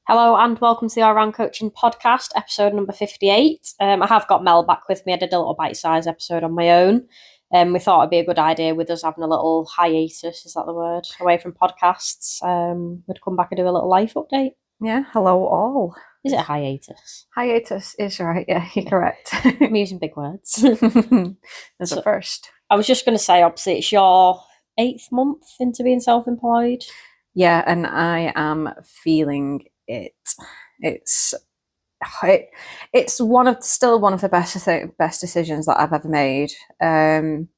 Hello and welcome to the All Round Coaching Podcast, episode number 58. I have got Mel back with me. I did a little bite-sized episode on my own. We thought it'd be a good idea with us having a little hiatus, is that the word, away from podcasts. We'd come back and do a little life update. Yeah, hello all. Is it a hiatus? Hiatus is right, yeah, you're correct. I'm using big words. There's a first. I was just going to say, obviously, it's your 8th month into being self-employed. Yeah, and I am feeling it. It's still one of the best decisions that I've ever made. Being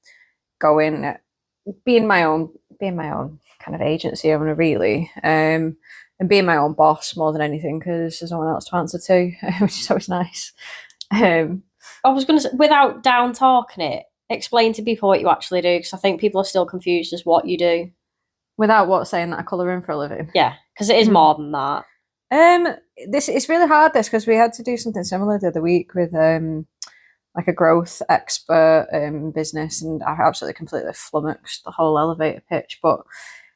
my own kind of agency owner, really, and being my own boss more than anything, because there's no one else to answer to, which is always nice. I was going to say, without down talking it, explain to people what you actually do, because I think people are still confused as what you do. Without saying that I colour in for a living. Yeah, because it is more than that. It's really hard because we had to do something similar the other week with like a growth expert business, and I absolutely completely flummoxed the whole elevator pitch. But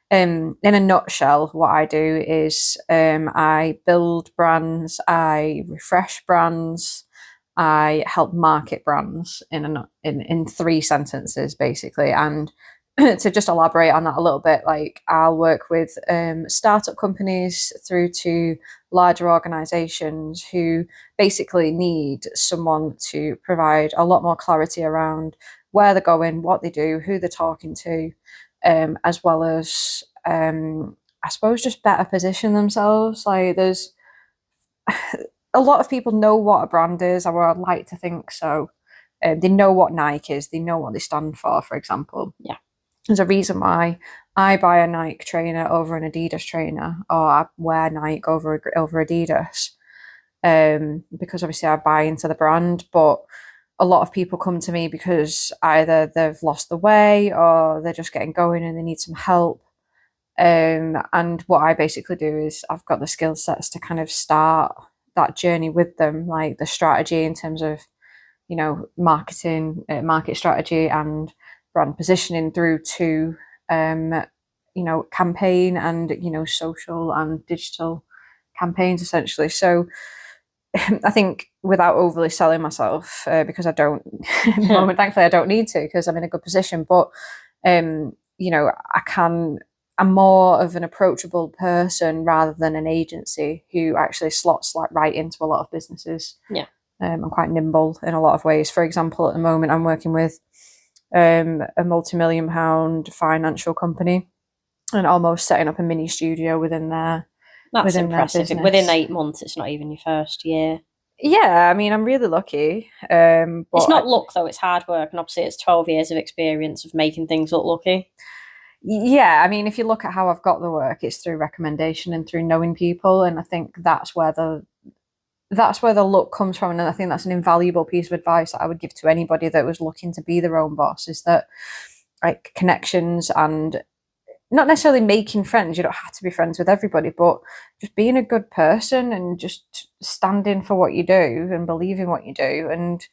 in a nutshell, what I do is I build brands, I refresh brands, I help market brands in 3 sentences basically. And to just elaborate on that a little bit, like I'll work with startup companies through to larger organizations who basically need someone to provide a lot more clarity around where they're going, what they do, who they're talking to, as well as I suppose just better position themselves. Like there's a lot of people know what a brand is, or I'd like to think so. They know what Nike is, they know what they stand for example. Yeah. There's a reason why I buy a Nike trainer over an Adidas trainer, or I wear Nike over Adidas, because obviously I buy into the brand. But a lot of people come to me because either they've lost the way or they're just getting going and they need some help. And what I basically do is I've got the skill sets to kind of start that journey with them, like the strategy in terms of, marketing, market strategy and brand positioning, through to campaign and social and digital campaigns essentially. So I think without overly selling myself, because I don't at the moment, thankfully I don't need to, because I'm in a good position, but I'm more of an approachable person rather than an agency who actually slots like right into a lot of businesses. Yeah. I'm quite nimble in a lot of ways. For example, at the moment I'm working with a multi-million-pound financial company and almost setting up a mini studio within their That's impressive. Within 8 months, it's not even your first year. Yeah, I mean, I'm really lucky. But it's not luck though, it's hard work, and obviously it's 12 years of experience of making things look lucky. Yeah, I mean, if you look at how I've got the work, it's through recommendation and through knowing people, and I think that's where the luck comes from. And I think that's an invaluable piece of advice that I would give to anybody that was looking to be their own boss, is that like connections and not necessarily making friends. You don't have to be friends with everybody, but just being a good person and just standing for what you do and believing what you do. And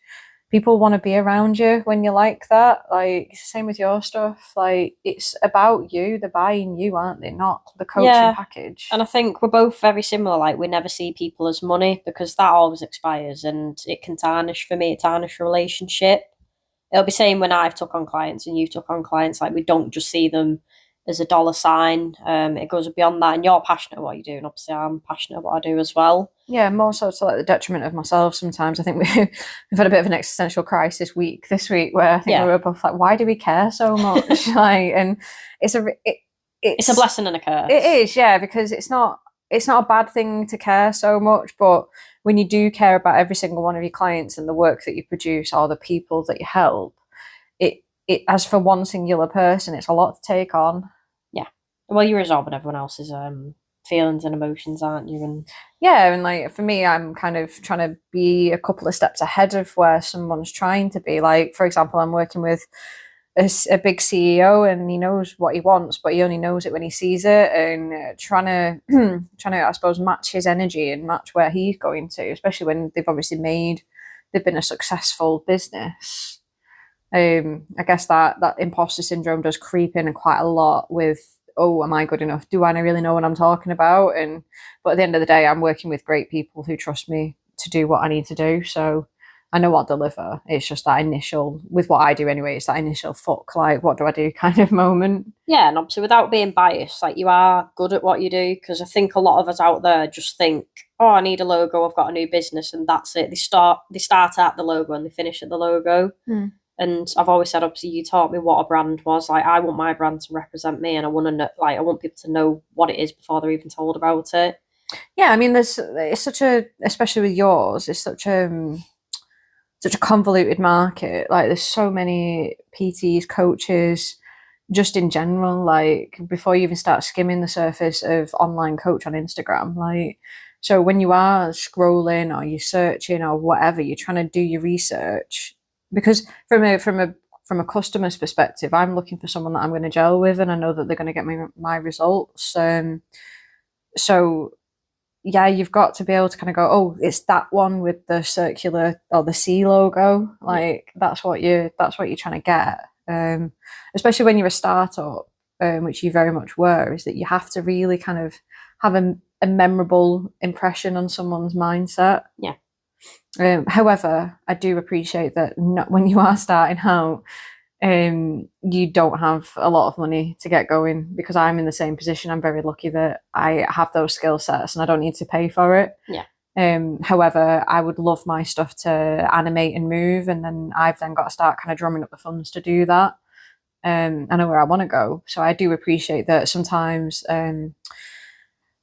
people want to be around you when you're like that. Like same with your stuff. Like it's about you. They're buying you, aren't they? Not the coaching package. And I think we're both very similar. Like we never see people as money, because that always expires and it can tarnish, for me, tarnish a relationship. It'll be same when I've took on clients and you've took on clients. Like we don't just see them as a dollar sign. It goes beyond that, and you're passionate what you do, and obviously I'm passionate what I do as well. Yeah, more so to like the detriment of myself sometimes. I think we've had a bit of an existential crisis this week where I think we were both like, why do we care so much? Like, and it's a blessing and a curse. It is, yeah, because it's not a bad thing to care so much, but when you do care about every single one of your clients and the work that you produce or the people that you help, it as for one singular person, it's a lot to take on. Yeah. Well, you're absorbing everyone else's feelings and emotions, aren't you? And yeah, and like for me, I'm kind of trying to be a couple of steps ahead of where someone's trying to be. Like, for example, I'm working with a big CEO, and he knows what he wants, but he only knows it when he sees it, and trying to I suppose match his energy and match where he's going to, especially when they've been a successful business. I guess that imposter syndrome does creep in quite a lot with oh, am I good enough? Do I really know what I'm talking about? And but at the end of the day, I'm working with great people who trust me to do what I need to do. So I know I'll deliver. It's just that initial, with what I do anyway, it's that initial fuck, like, what do I do kind of moment. Yeah, and obviously without being biased, like you are good at what you do, because I think a lot of us out there just think, oh, I need a logo, I've got a new business, and that's it. They start at the logo and they finish at the logo. And I've always said, obviously, you taught me what a brand was. Like, I want my brand to represent me, and I want to know, like, I want people to know what it is before they're even told about it. Yeah, I mean, it's such a, especially with yours, it's such a convoluted market. Like, there's so many PTs, coaches, just in general. Like, before you even start skimming the surface of online coach on Instagram, like, so when you are scrolling or you're searching or whatever, you're trying to do your research, because from a customer's perspective, I'm looking for someone that I'm going to gel with, and I know that they're going to get my results. So yeah, you've got to be able to kind of go, oh, it's that one with the circular or the C logo. Like, that's what you're trying to get. Especially when you're a startup, which you very much were, is that you have to really kind of have a memorable impression on someone's mindset. Yeah. However, I do appreciate that not, when you are starting out, you don't have a lot of money to get going, because I'm in the same position. I'm very lucky that I have those skill sets and I don't need to pay for it. Yeah. However, I would love my stuff to animate and move, and then I've then got to start kind of drumming up the funds to do that. I know where I want to go. So I do appreciate that sometimes,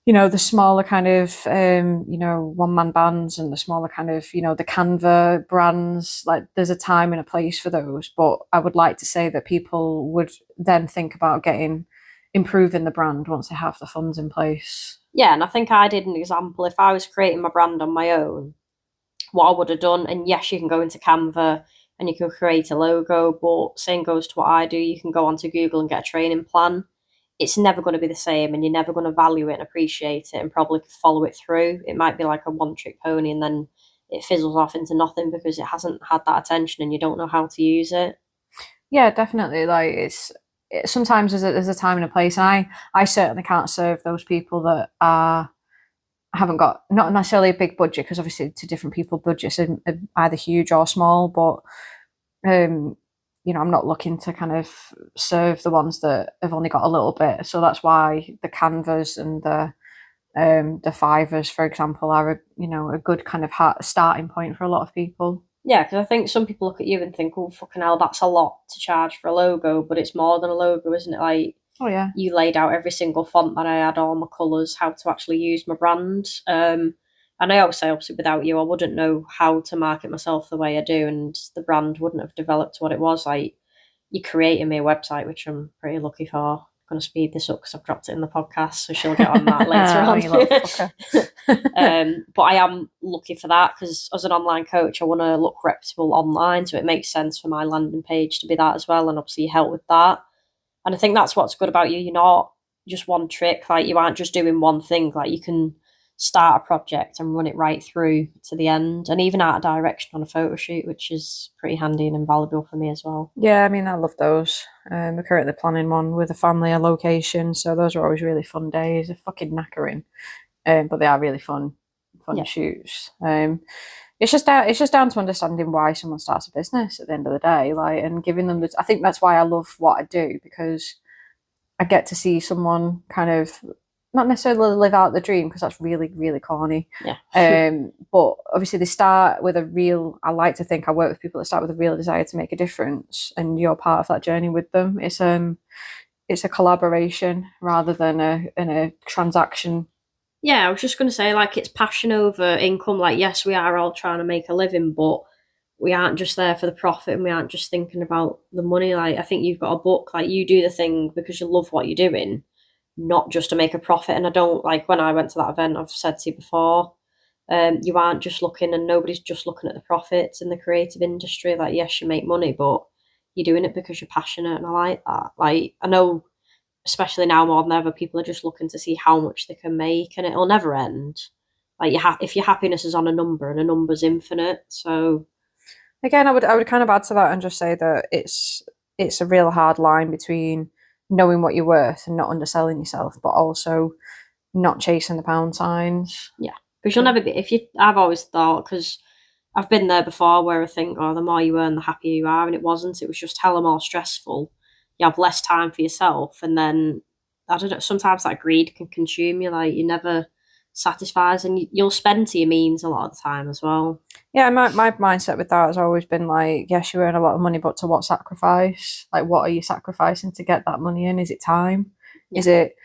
the smaller kind of, one-man bands, and the smaller kind of, the Canva brands, like, there's a time and a place for those. But I would like to say that people would then think about improving the brand once they have the funds in place. Yeah, and I think I did an example. If I was creating my brand on my own, what I would have done, and yes, you can go into Canva and you can create a logo, but same goes to what I do. You can go onto Google and get a training plan. It's never going to be the same, and you're never going to value it and appreciate it and probably follow it through. It might be like a one-trick pony, and then it fizzles off into nothing because it hasn't had that attention and you don't know how to use it. Yeah, definitely. Like, sometimes there's a time and a place, and I certainly can't serve those people that haven't got, not necessarily a big budget, because obviously to different people budgets are either huge or small, but I'm not looking to kind of serve the ones that have only got a little bit. So that's why the Canvas and the Fivers, for example, are a good kind of starting point for a lot of people. Yeah, because I think some people look at you and think, oh, fucking hell, that's a lot to charge for a logo, but it's more than a logo, isn't it? Like, oh yeah, you laid out every single font that I had, all my colours, how to actually use my brand. And I always say, obviously, without you, I wouldn't know how to market myself the way I do, and the brand wouldn't have developed to what it was. Like, you created me a website, which I'm pretty lucky for. I'm going to speed this up because I've dropped it in the podcast, so she'll get on that later on. But I am lucky for that, because as an online coach, I want to look reputable online, so it makes sense for my landing page to be that as well, and obviously you help with that. And I think that's what's good about you. You're not just one trick. Like, you aren't just doing one thing. Like, you can start a project and run it right through to the end, and even out of direction on a photo shoot, which is pretty handy and invaluable for me as well. Yeah, I mean, I love those. We're currently planning one with a family, a location, so those are always really fun days. They're fucking knackering, but they are really fun shoots. It's just down to understanding why someone starts a business at the end of the day, like, and giving them I think that's why I love what I do, because I get to see someone kind of not necessarily live out the dream, because that's really, really corny. Yeah. But obviously they start with I like to think I work with people that start with a real desire to make a difference, and you're part of that journey with them. It's a collaboration rather than a transaction. Yeah, I was just going to say, like, it's passion over income. Like, yes, we are all trying to make a living, but we aren't just there for the profit, and we aren't just thinking about the money. Like, I think you've got a book, like, you do the thing because you love what you're doing, not just to make a profit. And I don't, like, when I went to that event, I've said to you before, you aren't just looking, and nobody's just looking at the profits in the creative industry. Like, yes, you make money, but you're doing it because you're passionate, and I like that. Like, I know, especially now more than ever, people are just looking to see how much they can make, and it'll never end. Like, if your happiness is on a number, and a number's infinite, so again, I would kind of add to that and just say that it's a real hard line between knowing what you're worth and not underselling yourself, but also not chasing the pound signs. Yeah, because you'll never be. I've always thought, because I've been there before, where I think, oh, the more you earn, the happier you are, and it wasn't. It was just hella more stressful. You have less time for yourself, and then I don't know. Sometimes that greed can consume you. Like, you never satisfies, and you'll spend to your means a lot of the time as well. Yeah, my mindset with that has always been like, yes, you earn a lot of money, but to what sacrifice? Like, what are you sacrificing to get that money in? Is it time? Yeah. Is it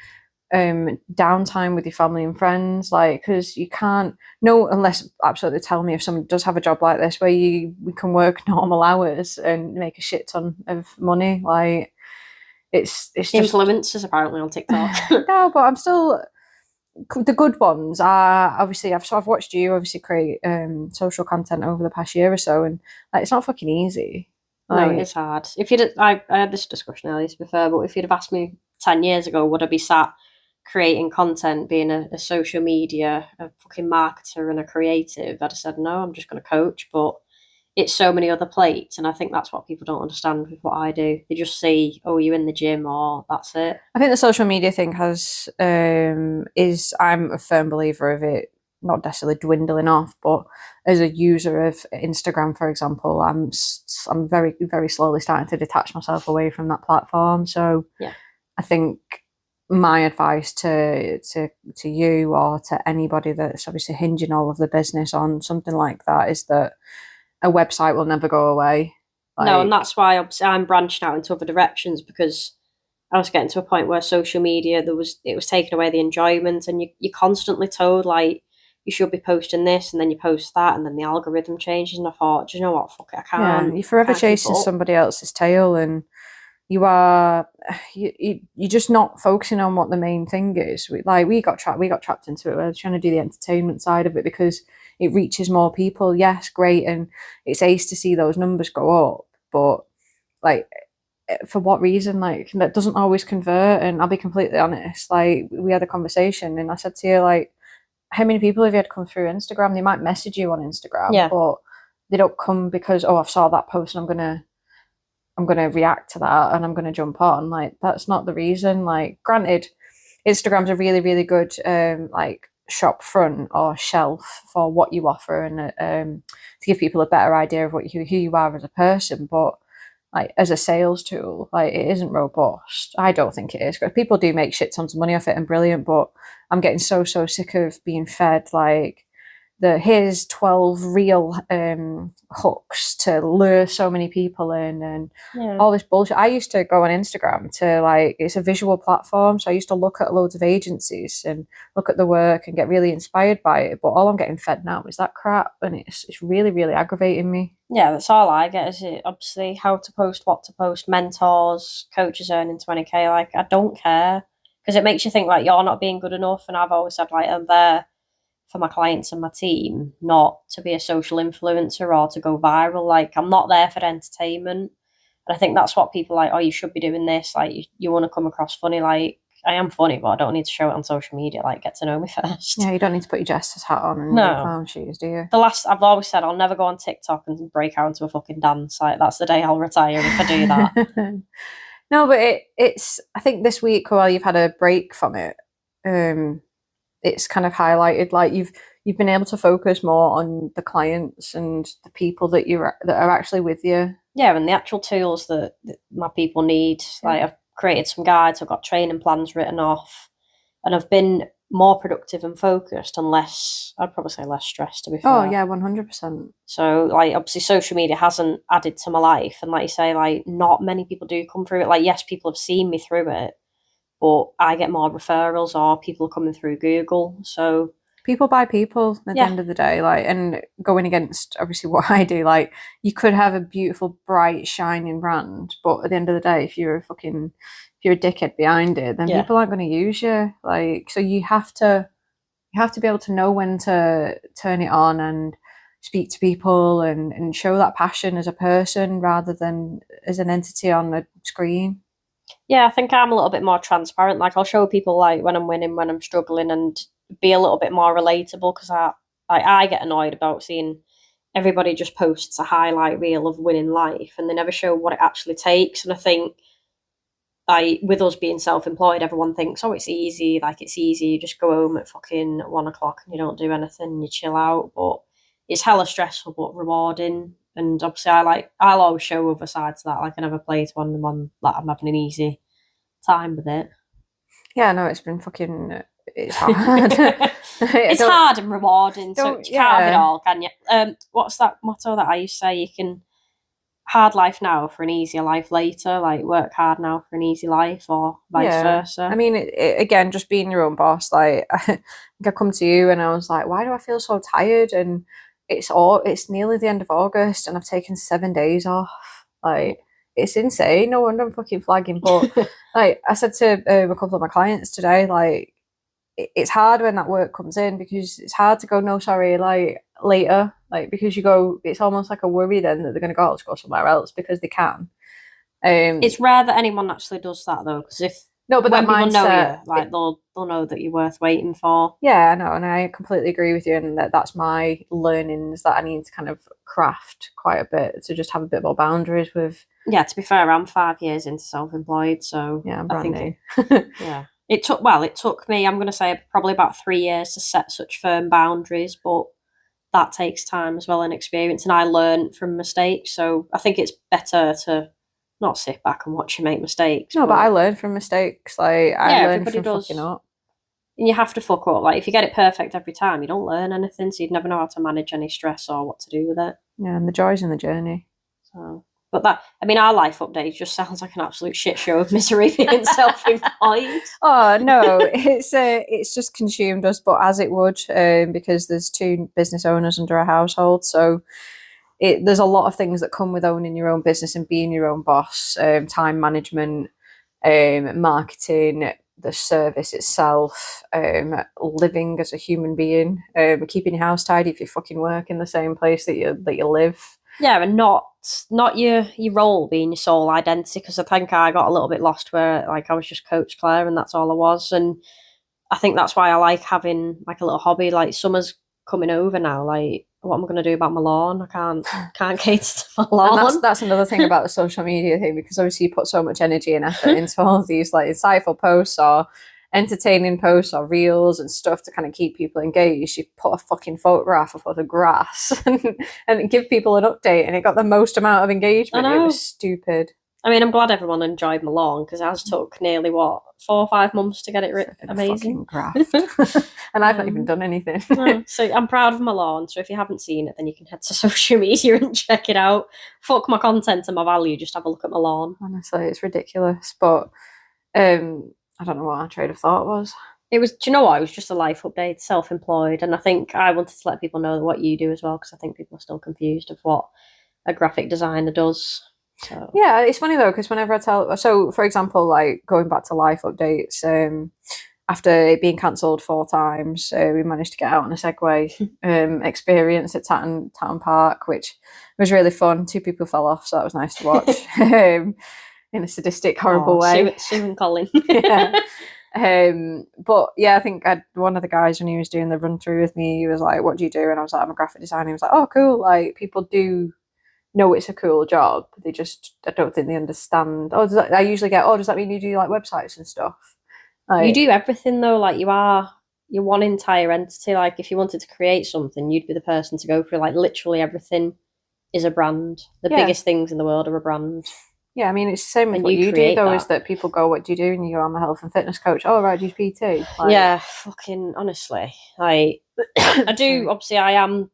downtime with your family and friends? Like, because you can't, no, unless absolutely tell me if someone does have a job like this where we can work normal hours and make a shit ton of money. Like, it's just Influencers apparently on TikTok. no, but I'm still the good ones are obviously I've watched you obviously create social content over the past year or so, and like it's not fucking easy. No, Like, it is hard. If I had this discussion earlier to be fair, but if you'd have asked me 10 years ago, would I be sat creating content, being a social media, a fucking marketer and a creative, I'd have said no, I'm just going to coach. But it's so many other plates, and I think that's what people don't understand with what I do. They just see, oh, you're in the gym, or that's it. I think the social media thing has is I'm a firm believer of it not necessarily dwindling off, but as a user of Instagram, for example, I'm very very slowly starting to detach myself away from that platform. So Yeah. I think my advice to you or to anybody that's obviously hinging all of the business on something like that is that a website will never go away. No, and that's why I'm branching out into other directions, because I was getting to a point where social media it was taking away the enjoyment, and you're constantly told like you should be posting this, and then you post that, and then the algorithm changes. And I thought, do you know what? Fuck it, I can't. you're forever chasing somebody else's tail, and you're just not focusing on what the main thing is. We got trapped into it. We're trying to do the entertainment side of it because it reaches more people. Yes, great, and it's ace to see those numbers go up, but like, for what reason? Like, that doesn't always convert. And I'll be completely honest, like, we had a conversation and I said to you, like, how many people have you had come through Instagram? They might message you on Instagram, Yeah. but they don't come because, oh, I've saw that post and I'm gonna react to that and I'm gonna jump on. Like, that's not the reason. Like, granted, Instagram's a really really good like shop front or shelf for what you offer, and to give people a better idea of who you are as a person. But like, as a sales tool, like, it isn't robust. I don't think it is. People do make shit tons of money off it and brilliant, but I'm getting so sick of being fed like here's 12 real hooks to lure so many people in, and all this bullshit. I used to go on Instagram to, like, it's a visual platform, so I used to look at loads of agencies and look at the work and get really inspired by it, but all I'm getting fed now is that crap, and it's really really aggravating me. Yeah, that's all I get, is it obviously how to post, what to post, mentors, coaches earning 20k. Like, I don't care, because it makes you think like you're not being good enough. And I've always said, like, I'm there for my clients and my team, not to be a social influencer or to go viral. Like, I'm not there for entertainment. And I think that's what people like, oh, you should be doing this. Like, you want to come across funny. Like, I am funny, but I don't need to show it on social media. Like, get to know me first. Yeah, you don't need to put your jester's hat on and your clown shoes, do you? I've always said I'll never go on TikTok and break out into a fucking dance. Like, that's the day I'll retire if I do that. No, but it's, I think this week, while you've had a break from it, it's kind of highlighted, like, you've been able to focus more on the clients and the people that are actually with you. Yeah, and the actual tools that my people need. Like, I've created some guides, I've got training plans written off, and I've been more productive and focused and I'd probably say less stressed, to be fair. Oh yeah, 100%. So, like, obviously social media hasn't added to my life, and like you say, like, not many people do come through it. Like, yes, people have seen me through it, but I get more referrals or people coming through Google. So people buy people at the end of the day, like, and going against obviously what I do, like, you could have a beautiful, bright, shining brand, but at the end of the day, if you're a dickhead behind it, then people aren't going to use you. Like, so you have to be able to know when to turn it on and speak to people and show that passion as a person rather than as an entity on a screen. Yeah, I think I'm a little bit more transparent. Like, I'll show people, like, when I'm winning, when I'm struggling, and be a little bit more relatable, because I get annoyed about seeing everybody just posts a highlight reel of winning life and they never show what it actually takes. And I think with us being self-employed, everyone thinks, oh, it's easy. Like it's easy. You just go home at fucking 1 o'clock and you don't do anything. And you chill out, but it's hella stressful but rewarding. And obviously, I'll always show other sides to that. Like I never play to one like I'm having an easy time with it. Yeah, no, it's been fucking. It's hard. It's hard and rewarding. So you can't have it yeah. all, can you? What's that motto that I used to say? You can hard life now for an easier life later. Like work hard now for an easy life, or vice versa. I mean, again, just being your own boss. Like, I think I come to you and I was like, why do I feel so tired? And it's nearly the end of August, and I've taken 7 days off. Like, it's insane. No wonder I'm fucking flagging. But like I said to a couple of my clients today, like it's hard when that work comes in because it's hard to go no sorry like later, like because you go, it's almost like a worry then that they're going to go, to go somewhere else because they can. It's rare that anyone actually does that though, because if no, but when that people know mindset, you, like they'll know that you're worth waiting for. yeah, I know, and I completely agree with you, and that's my learnings that I need to kind of craft quite a bit to just have a bit more boundaries with. Yeah, to be fair, I'm 5 years into self-employed, so Yeah, I'm I brand think new. yeah. It took me, I'm going to say, probably about 3 years to set such firm boundaries, but that takes time as well and experience. And I learned from mistakes, so I think it's better to not sit back and watch you make mistakes. No, but I learn from mistakes. Like I learn everybody from does. fucking up. And you have to fuck up. Like if you get it perfect every time, you don't learn anything, so you'd never know how to manage any stress or what to do with it. Yeah, and the joys in the journey. So, but our life update just sounds like an absolute shit show of misery being self-employed. Oh no, it's just consumed us, but as it would, because there's 2 business owners under a household, so there's a lot of things that come with owning your own business and being your own boss. Time management, marketing, the service itself, living as a human being, keeping your house tidy if you fucking work in the same place that you live. Yeah, and not your role being your sole identity, because I think I got a little bit lost where like I was just Coach Claire and that's all I was. And I think that's why I like having like a little hobby. Like summer's coming over now. Like what am I going to do about my lawn? I can't cater to my lawn. And that's another thing about the social media thing, because obviously you put so much energy and effort into all of these like insightful posts or entertaining posts or reels and stuff to kind of keep people engaged. You put a fucking photograph of the grass and give people an update, and it got the most amount of engagement. It was stupid. I mean, I'm glad everyone enjoyed my lawn, because ours took nearly 4 or 5 months to get it amazing. Graft. And I've not even done anything. No, so I'm proud of my lawn. So if you haven't seen it, then you can head to social media and check it out. Fuck my content and my value. Just have a look at my lawn. Honestly, it's ridiculous. But I don't know what our trade of thought was. It was, do you know what? It was just a life update, self-employed. And I think I wanted to let people know what you do as well, because I think people are still confused of what a graphic designer does. So. Yeah, it's funny though, because whenever I so for example, like going back to life updates, after it being cancelled 4 times, we managed to get out on a Segway experience at Tatton Park, which was really fun. 2 people fell off, so that was nice to watch. In a sadistic, horrible way. Sue and Colin. Yeah. But yeah, I think one of the guys, when he was doing the run through with me, he was like, "What do you do?" And I was like, "I'm a graphic designer." He was like, "Oh, cool!" Like people do know it's a cool job. They just, I don't think they understand. I usually get, does that mean you do like websites and stuff? Like, you do everything though. Like you're one entire entity. Like if you wanted to create something, you'd be the person to go through. Like literally everything is a brand. The biggest things in the world are a brand. Yeah, I mean, it's the same with what you do, though, is that people go, "What do you do?" And you go, "I'm a health and fitness coach." "Oh, right, do you PT?" Like, yeah, fucking honestly. I do, obviously, I am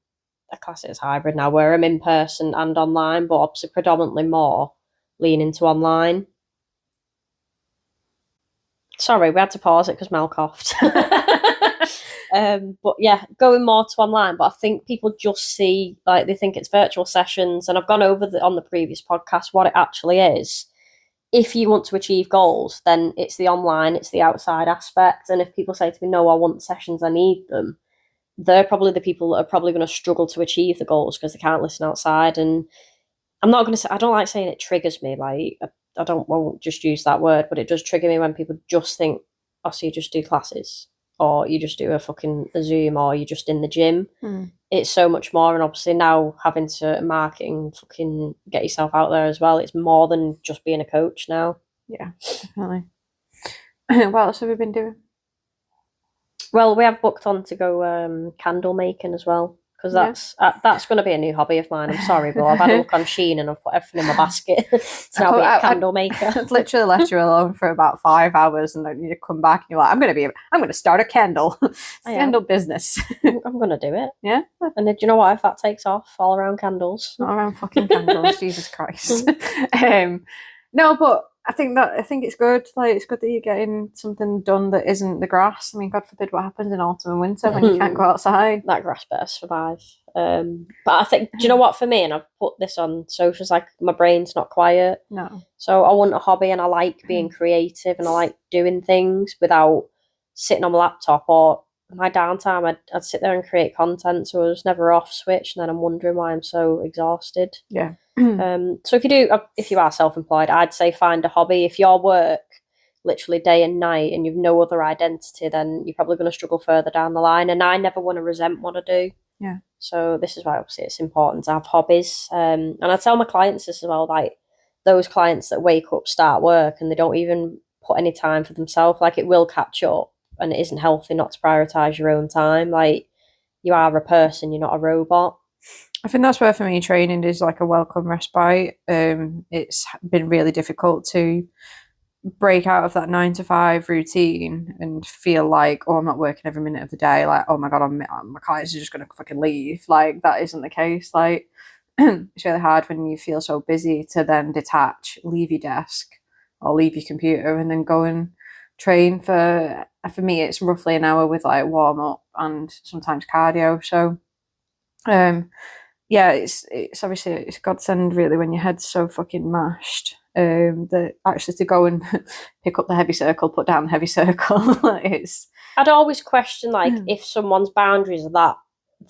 a class as hybrid now, where I'm in person and online, but obviously predominantly more lean into online. Sorry, we had to pause it because Mel coughed. But yeah, going more to online. But I think people just see, like, they think it's virtual sessions, and I've gone over on the previous podcast what it actually is. If you want to achieve goals, then it's the online, it's the outside aspect. And if people say to me, "No, I want sessions, I need them," they're probably the people that are probably going to struggle to achieve the goals because they can't listen outside. And I'm not going to say, I don't like saying it triggers me. Like, I won't just use that word, but it does trigger me when people just think, "Oh, so you just do classes, or you just do a Zoom, or you're just in the gym." It's so much more. And obviously now having to market and fucking get yourself out there as well, it's more than just being a coach now. Yeah, definitely. What else have we been doing? Well, we have booked on to go candle making as well, because Yeah. that's going to be a new hobby of mine. I'm sorry, but I've had a look on Shein and I've put everything in my basket to now be a candle maker. I've literally left you alone for about 5 hours, and then you come back and you're like, I'm going to start a candle candle business. I'm going to do it. Yeah. And do you know what? If that takes off, all around candles. All around fucking candles, Jesus Christ. No, but I think it's good. Like, it's good that you're getting something done that isn't the grass. I mean, God forbid what happens in autumn and winter when you can't go outside. That grass better survive. But I think, do you know what, for me, and I've put this on socials, like, my brain's not quiet. No. So I want a hobby, and I like being creative, and I like doing things without sitting on my laptop, or my downtime, I'd sit there and create content, so I was never off switch, and then I'm wondering why I'm so exhausted. Yeah. So if you are self-employed, I'd say find a hobby. If your work literally day and night and you've no other identity, then you're probably going to struggle further down the line. And I never want to resent what I do. Yeah. So this is why obviously it's important to have hobbies. And I tell my clients this as well, like those clients that wake up, start work, and they don't even put any time for themselves, like it will catch up, and it isn't healthy not to prioritize your own time. Like, you are a person, you're not a robot. I think that's where for me training is like a welcome respite. It's been really difficult to break out of that 9 to 5 routine and feel like, oh, I'm not working every minute of the day. Like, oh my God, my clients are just going to fucking leave. Like, that isn't the case. Like, it's really hard when you feel so busy to then detach, leave your desk or leave your computer and then go and train for me, it's roughly an hour with like warm up and sometimes cardio. So, yeah, it's obviously it's a godsend really when your head's so fucking mashed. That actually to go and pick up the heavy circle, put down the heavy circle. I'd always question, like, if someone's boundaries are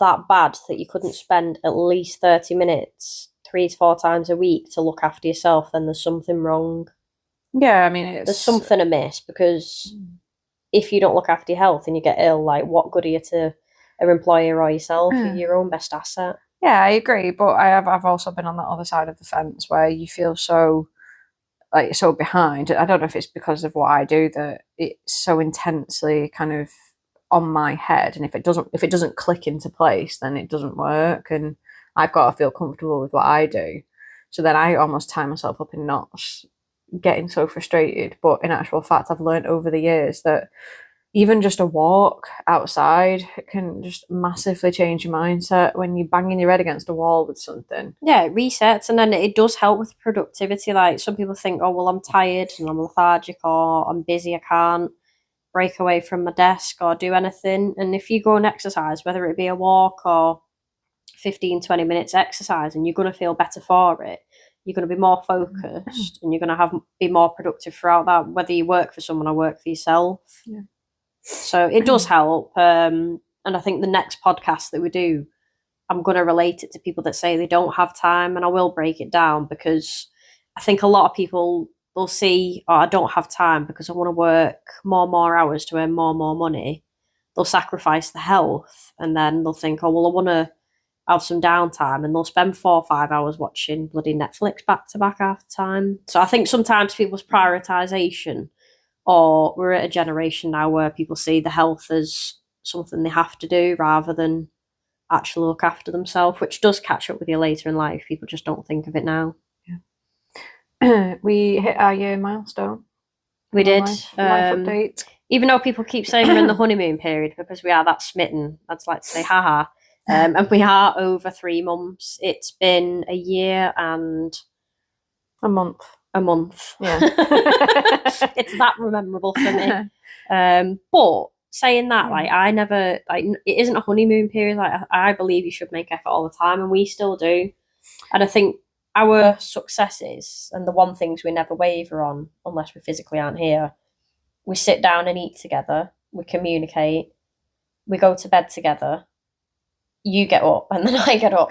that bad that you couldn't spend at least 30 minutes 3 to 4 times a week to look after yourself, then there's something wrong. Yeah, I mean, there's something amiss, because if you don't look after your health and you get ill, like, what good are you to an employer or yourself? You're your own best asset. Yeah, I agree, but I've also been on that other side of the fence where you feel so behind. I don't know if it's because of what I do that it's so intensely kind of on my head, and if it doesn't click into place, then it doesn't work, and I've got to feel comfortable with what I do. So then I almost tie myself up in knots, getting so frustrated. But in actual fact, I've learned over the years that even just a walk outside can just massively change your mindset when you're banging your head against a wall with something. Yeah, it resets, and then it does help with productivity. Like, some people think, oh, well, I'm tired and I'm lethargic, or I'm busy, I can't break away from my desk or do anything. And if you go and exercise, whether it be a walk or 15-20 minutes exercise, and you're going to feel better for it, you're going to be more focused, and you're going to be more productive throughout that, whether you work for someone or work for yourself. Yeah. So it does help. And I think the next podcast that we do, I'm going to relate it to people that say they don't have time, and I will break it down, because I think a lot of people will see, oh, I don't have time because I want to work more hours to earn more money. They'll sacrifice the health, and then they'll think, oh, well, I want to have some downtime, and they'll spend 4 or 5 hours watching bloody Netflix back to back half the time. So I think sometimes people's prioritization, or we're at a generation now where people see the health as something they have to do rather than actually look after themselves, which does catch up with you later in life. People just don't think of it now. Yeah. We hit our year milestone. We did. Life update. Even though people keep saying we're in the honeymoon period, because we are that smitten, I'd like to say haha. And we are over 3 months. It's been a year and a month. Yeah. It's that memorable for me. But saying that, like, I never, like, it isn't a honeymoon period. Like, I believe you should make effort all the time, and we still do. And I think our successes, and the one things we never waver on, unless we physically aren't here, we sit down and eat together, we communicate, we go to bed together, you get up and then I get up.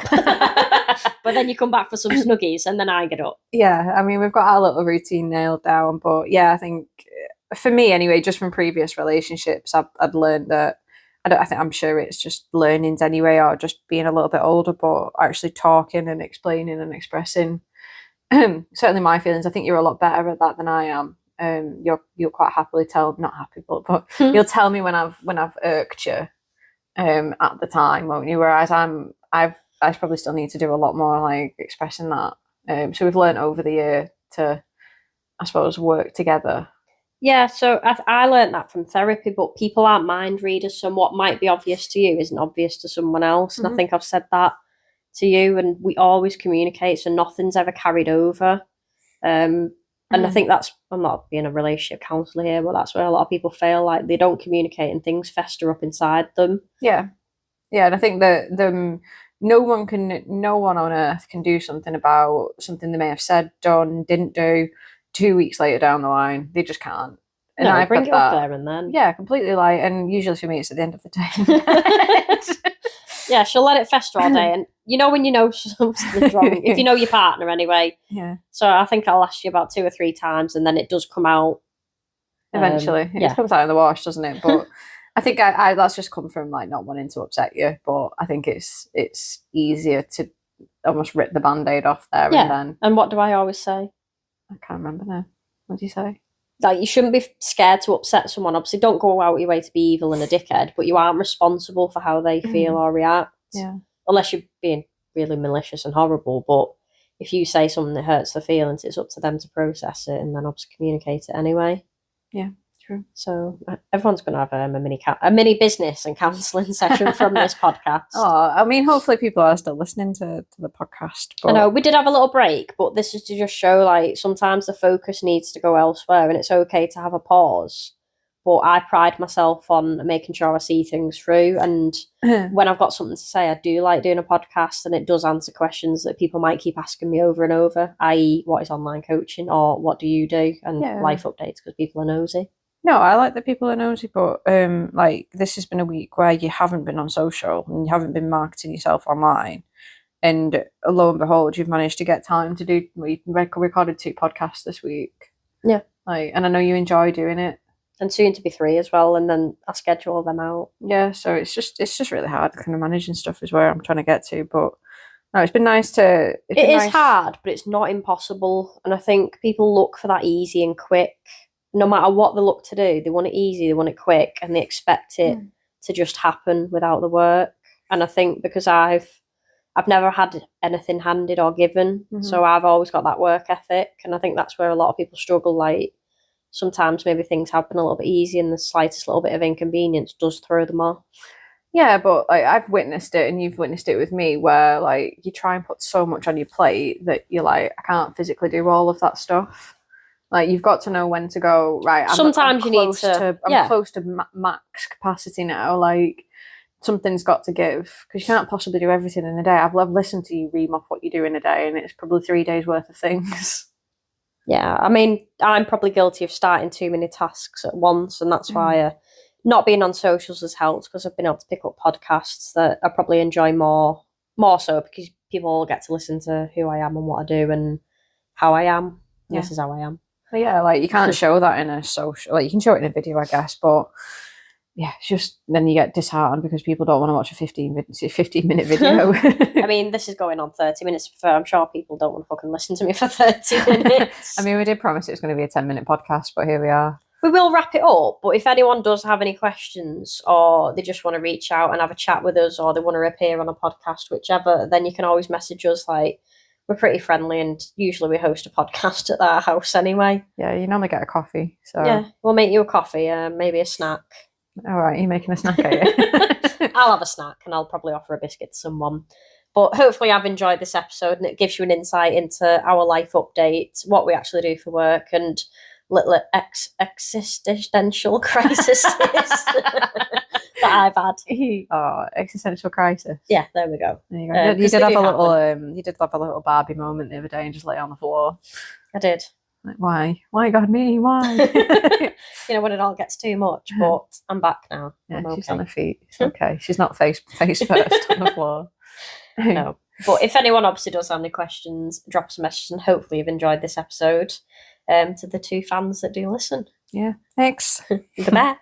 But then you come back for some snuggies and then I get up. Yeah, I mean, we've got our little routine nailed down, but yeah, I think for me anyway, just from previous relationships, I'd learned that, I'm sure it's just learnings anyway, or just being a little bit older, but actually talking and explaining and expressing certainly my feelings. I think you're a lot better at that than I am. You'll quite happily not happy, but you'll tell me when I've irked you at the time, won't you? Whereas I probably still need to do a lot more like expressing that. So we've learned over the year to, I suppose, work together. Yeah, so I learned that from therapy, but people aren't mind readers. So what might be obvious to you isn't obvious to someone else. And I think I've said that to you, and we always communicate, so nothing's ever carried over. And I think I'm not being a relationship counsellor here, but that's where a lot of people fail. Like they don't communicate and things fester up inside them. Yeah. And I think that no one on earth can do something about something they may have said, done, didn't do 2 weeks later down the line. They just can't. And No, I've bring got it up that. there and then. Yeah, completely. Like, and usually for me, it's at the end of the day. Yeah, she'll let it fester all day, and when you know something's wrong, if you know your partner anyway. Yeah. So I think I'll ask you about 2 or 3 times, and then it does come out. Eventually, it comes out in the wash, doesn't it? But I think I that's just come from like not wanting to upset you. But I think it's easier to almost rip the Band-Aid off there and then. And what do I always say? I can't remember now. What do you say? Like, you shouldn't be scared to upset someone. Obviously, don't go out your way to be evil and a dickhead, but you aren't responsible for how they feel or react. Yeah. Unless you're being really malicious and horrible. But if you say something that hurts their feelings, it's up to them to process it and then obviously communicate it anyway. Yeah, true. So everyone's going to have a mini business and counselling session from this podcast. Oh, I mean, hopefully people are still listening to the podcast. But... I know we did have a little break, but this is to just show like sometimes the focus needs to go elsewhere, and it's okay to have a pause. But I pride myself on making sure I see things through, and when I've got something to say, I do like doing a podcast, and it does answer questions that people might keep asking me over and over, i.e. what is online coaching, or what do you do, and life updates, because people are nosy. No, I like that people are nosy, but like this has been a week where you haven't been on social and you haven't been marketing yourself online, and lo and behold, you've managed to get time to do. We recorded 2 podcasts this week. Yeah, and I know you enjoy doing it. And soon to be 3 as well, and then I schedule them out. Yeah, so it's just really hard. Kind of managing stuff is where I'm trying to get to, but no, it's been nice to. It is hard, but it's not impossible. And I think people look for that easy and quick. No matter what they look to do, they want it easy, they want it quick, and they expect it to just happen without the work. And I think because I've never had anything handed or given, so I've always got that work ethic, and I think that's where a lot of people struggle. Like, sometimes maybe things happen a little bit easy and the slightest little bit of inconvenience does throw them off. Yeah, but like, I've witnessed it, and you've witnessed it with me, where like you try and put so much on your plate that you're like, I can't physically do all of that stuff. Like, you've got to know when to go, right. Sometimes you need to... I'm close to max capacity now. Like, something's got to give, because you can't possibly do everything in a day. I've listened to you ream off what you do in a day, and it's probably 3 days worth of things. Yeah, I mean, I'm probably guilty of starting too many tasks at once, and that's why not being on socials has helped, because I've been able to pick up podcasts that I probably enjoy more so, because people all get to listen to who I am and what I do and how I am. Yeah. This is how I am. But yeah, like, you can't show that in a social. Like, you can show it in a video, I guess, but yeah, it's just then you get disheartened because people don't want to watch a 15-minute video. I mean, this is going on 30 minutes. I'm sure people don't want to fucking listen to me for 30 minutes. I mean, we did promise it was going to be a 10-minute podcast, but here we are. We will wrap it up, but if anyone does have any questions, or they just want to reach out and have a chat with us, or they want to appear on a podcast, whichever, then you can always message us. Like, we're pretty friendly, and usually we host a podcast at our house anyway. Yeah, you normally get a coffee. So yeah, we'll make you a coffee, maybe a snack. All right, you're making a snack, are you? I'll have a snack, and I'll probably offer a biscuit to someone. But hopefully I've enjoyed this episode, and it gives you an insight into our life update, what we actually do for work, and little existential crises that I've had. Oh, existential crisis. Yeah, there we go. There you go. You did have a little. You did have a little Barbie moment the other day and just lay on the floor. I did. Like, why? Why, God, me? Why? When it all gets too much. But I'm back now. Yeah, she's on her feet. It's okay. She's not face first on the floor. No. But if anyone obviously does have any questions, drop us a message, and hopefully you've enjoyed this episode. To the 2 fans that do listen. Yeah. Thanks. Goodbye.